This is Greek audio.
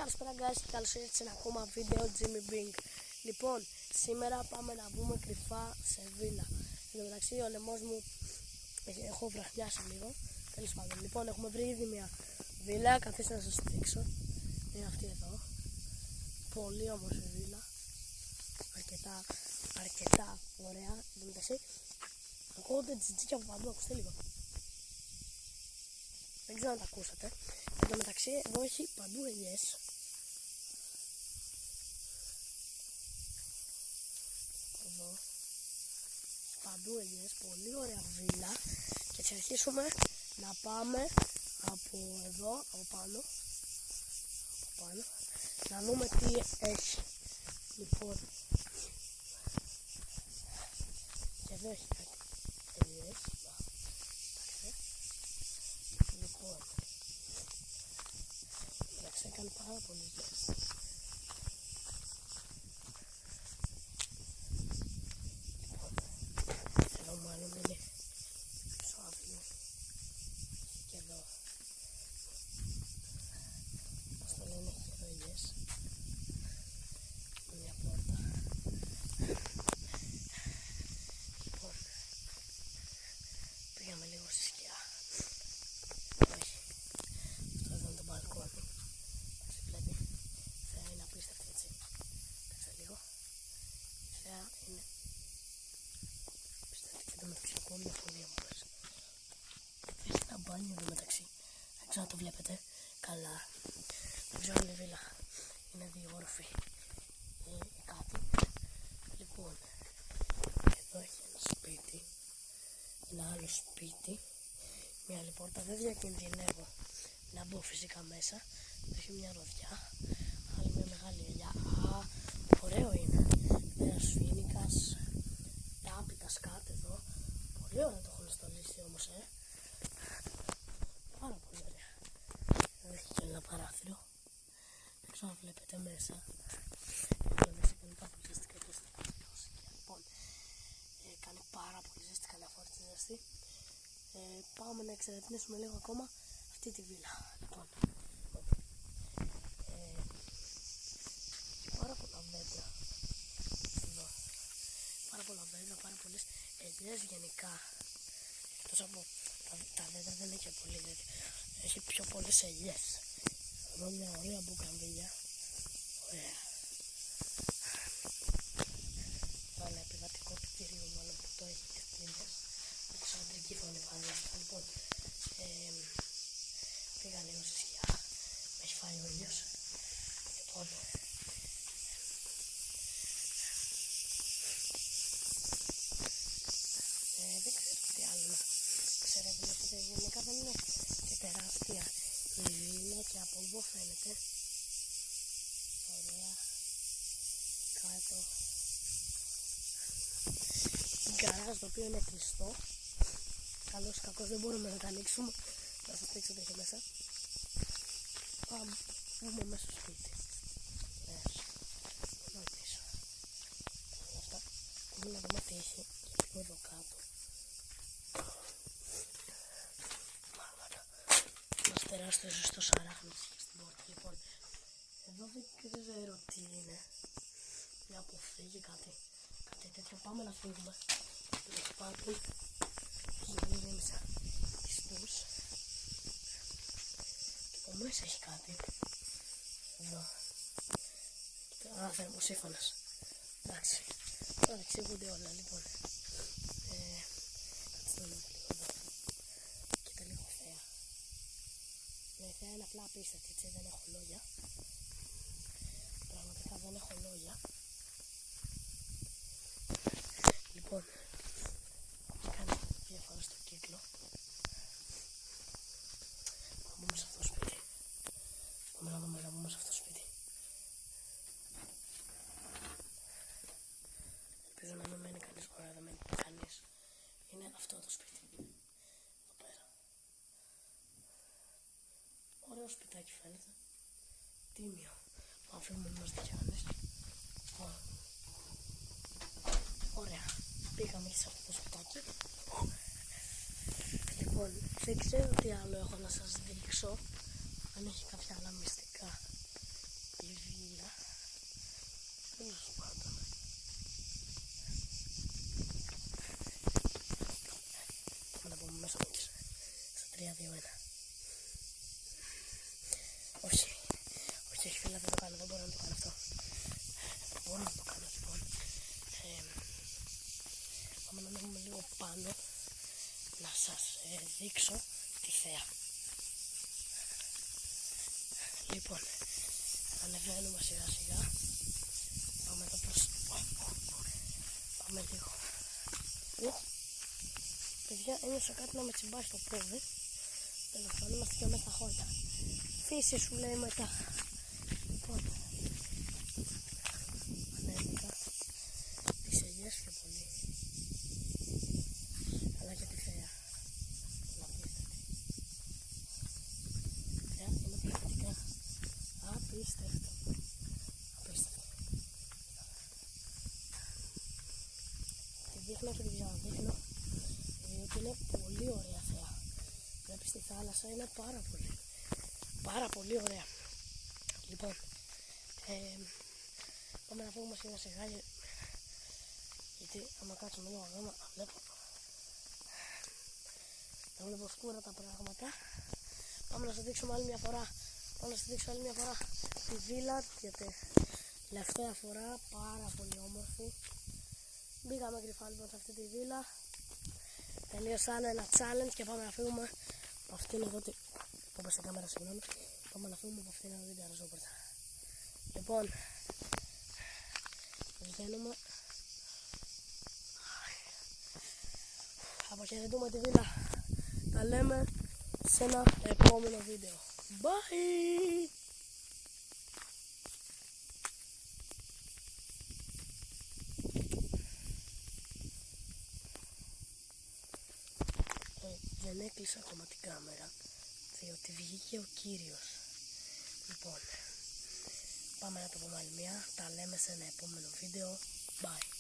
Καλησπέρα guys και καλώς ήρθατε σε ένα ακόμα βίντεο Jimmy Bing. Λοιπόν, σήμερα πάμε να βγούμε κρυφά σε βίλα. Εν τω μεταξύ ο λαιμός μου έχω βραχνιάσει λίγο. Τέλος πάντων, λοιπόν έχουμε βρει ήδη μια βίλα. Καθίστε να σας δείξω. Είναι αυτή εδώ. Πολύ όμορφη βίλα. Αρκετά ωραία. Εν τω μεταξύ ακούγονται τζιτζίκια από παντού. Ακούστε λίγο. Δεν ξέρω αν τα ακούσατε. Εν τω μεταξύ εδώ έχει παντού ελιές. Εδώ παντού ελιές, πολύ ωραία βίλα. Και θα αρχίσουμε να πάμε από εδώ, από πάνω, να δούμε τι έχει. Λοιπόν, και εδώ έχει κάτι ελιές. Λοιπόν, εντάξει, έκανε πάρα πολύ ζέστη. Λοιπόν, εδώ μάλλον είναι στο αύριο. Και εδώ, πώς το λένε, έχει εδώ ελιές. Μια πόρτα. Λοιπόν, πήγαμε λίγο στη σκιά. Όχι, αυτό εδώ είναι το μπαλκόνι. Εντάξει, βλέπει, η θέα είναι απίστευτη, έτσι. Κάτσε λίγο. Η θέα είναι απίστευτη και το μεταξύ ακούω μια φωνή όμως. Έχει ένα μπάνιο εδώ μεταξύ. Δεν ξέρω αν το βλέπετε καλά. Δεν ξέρω αν η βίλα είναι διόροφη ή κάτι. Λοιπόν, εδώ έχει ένα σπίτι, ένα άλλο σπίτι, μια άλλη πόρτα. Δεν διακινδυνεύω να μπω φυσικά μέσα. Έχει μια ροδιά, άλλη μια μεγάλη ελιά. Α, ωραίο είναι. Ένας φοίνικας, τάπητα σκάτ εδώ. Πολύ ωραία το έχουν στολίσει όμως, πάρα πολύ ωραία. Εδώ έχει και ένα παράθυρο. Δεν ξέρω αν βλέπετε μέσα. Εδώ μέσα κάνει πάρα πολύ ζεστικά και στην Λοιπόν, κάνει πάρα πολύ ζεστή, κάνει αφόρητη ζεστή. Πάμε να εξερευνήσουμε λίγο ακόμα αυτή τη βίλα. Λοιπόν, πάρα πολλά δέντρα εδώ. Πάρα πολλά δέντρα, πάρα πολλές ελιές γενικά. Εκτός από τα δέντρα δεν έχει πολύ δέντρα. Έχει πιο πολλές ελιές. Εδώ μια ωραία μπουκαμβίλια. Ωραία. Εδώ ένα επιβατικό κτίριο μάλλον που το έχει και κτίριες. Εξωτερική φωνή πάντα. Λοιπόν, πήγα λίγο στη σκιά. Με έχει φάει ο ήλιος. Λοιπόν, δεν ξέρω τι άλλο να εξερευνήσετε. Γενικά δεν είναι και τεράστια η βίλα και από εδώ φαίνεται. Ωραία. Κάτω. Γκαράζ το οποίο είναι κλειστό. Καλώς ή κακώς δεν μπορούμε να τα ανοίξουμε. Να σας δείξω τι έχει μέσα. Πάμε, βγούμε μέσα στο σπίτι. Εδώ πίσω. Αυτά. Μπορούμε να δούμε τι έχει και πιο εδώ κάτω. Μάλλον. Ένας τεράστιος ζεστός αράχνης στην πόρτα. Λοιπόν, εδώ δεν ξέρω τι είναι. Μια αποφύγη, κάτι τέτοιο. Πάμε να φύγουμε. Υπάρχουν γεμίσα ιστούς. Και από μέσα έχει κάτι. Εδώ. Α, θερμοσύφωνας. Εντάξει. Τώρα εξηγούνται όλα, λοιπόν. Κάτσε να δούμε λίγο εδώ. Κοίτα λίγο θέα. Η θέα είναι απλά απίστευτη, έτσι, δεν έχω λόγια. Πραγματικά δεν έχω λόγια. Λοιπόν, κάνει διαφορά στο κύκλο. Θα μπούμε σε αυτό το σπίτι. Πάμε να δούμε, να μπούμε σε αυτό το σπίτι. Ελπίζω να μην μένει κανείς χωρά, δεν μένει κανείς. Είναι αυτό το σπίτι. Εδώ πέρα. Ωραίο σπιτάκι φαίνεται. Τίμιο. Μα φύγουμε μας δικιάνες. Ωραία. Πήγαμε σε αυτό το σπιτάκι. Λοιπόν, δεν ξέρω τι άλλο έχω να σας δείξω. Αν έχει κάποια άλλα μυστικά. αλλά δεν το κάνω, δεν μπορώ να το κάνω αυτό. Μπορώ να το κάνω λοιπόν. Πάμε να ανέβουμε λίγο πάνω να σας δείξω τη θέα. Λοιπόν, ανεβαίνουμε σιγά σιγά. Πάμε εδώ προς... Πάμε λίγο. Παιδιά, ένιωσα κάτι να με τσιμπάει στο πόδι. Τέλος πάντων, είμαστε και μέσα στα χόρτα. Φύση σου λέει μετά. Λοιπόν, ανέβηκα τις ελιές πιο πολύ. Αλλά και τη θέα. Είναι πραγματικά απίστευτο. Τη δείχνω και την ξαναδείχνω, διότι είναι πολύ ωραία θέα. Βλέπεις τη θάλασσα, είναι πάρα πολύ ωραία. Λοιπόν, πάμε να φύγουμε σιγά σιγά, γιατί άμα κάτσουμε λίγο ακόμα βλέπω σκούρα τα πράγματα. Πάμε να σας δείξουμε άλλη μια φορά. Τη βίλα για τη τελευταία φορά, πάρα πολύ όμορφη. Μπήκαμε κρυφά λοιπόν σε αυτή τη βίλα. Τελείωσαν ένα challenge και πάμε να φύγουμε από αυτήν εδώ τη... Πω πες στην κάμερα, συγγνώμη. Πάμε να φύγουμε από αυτήν εδώ την τεραζόπορτα. Λοιπόν, βγαίνουμε. Αποχαιρετούμε τη βίλα. Τα λέμε σε ένα επόμενο βίντεο. Bye! Δεν έκλεισα ακόμα την κάμερα, διότι βγήκε ο κύριος. Λοιπόν, πάμε να το πούμε άλλη μια. Τα λέμε σε ένα επόμενο βίντεο. Bye!